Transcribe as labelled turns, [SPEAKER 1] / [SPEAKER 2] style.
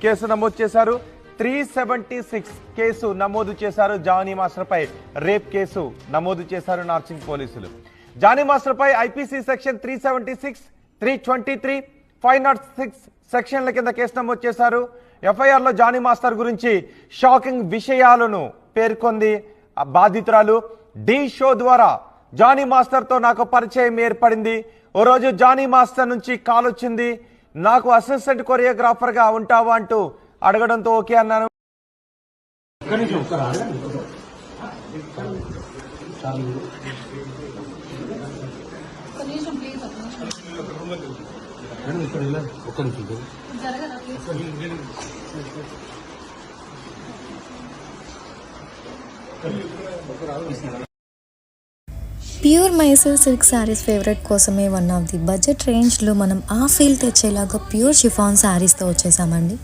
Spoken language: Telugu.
[SPEAKER 1] కేసు నమోదు చేశారు. 376 కేసు నమోదు చేశారు. జానీ మాస్టర్ పై రేప్ కేసు నమోదు చేశారు నార్సింగ్ పోలీసులు. జానీ మాస్టర్ పై ఐపీసీ సెక్షన్ 376, 323, 506 సెక్షన్ల కింద కేసు నమోదు చేశారు. ఎఫ్ఐఆర్ లో జానీ మాస్టర్ గురించి షాకింగ్ విషయాలను పేర్కొంది బాధితురాలు. డి షో ద్వారా జానీ మాస్టర్ తో నాకు పరిచయం ఏర్పడింది. ఓ రోజు జానీ మాస్టర్ నుంచి కాల్ వచ్చింది. నాకు అసిస్టెంట్ కొరియోగ్రాఫర్ గా ఉంటావా అంటూ అడగడంతో ఓకే అన్నాను.
[SPEAKER 2] Pure Mysore silk saris favourite కోసమే వన్ ఆఫ్ ది బడ్జెట్ రేంజ్లో మనం ఆ ఫీల్ తెచ్చేలాగా ప్యూర్ షిఫాన్ శారీస్తో వచ్చేసామండి.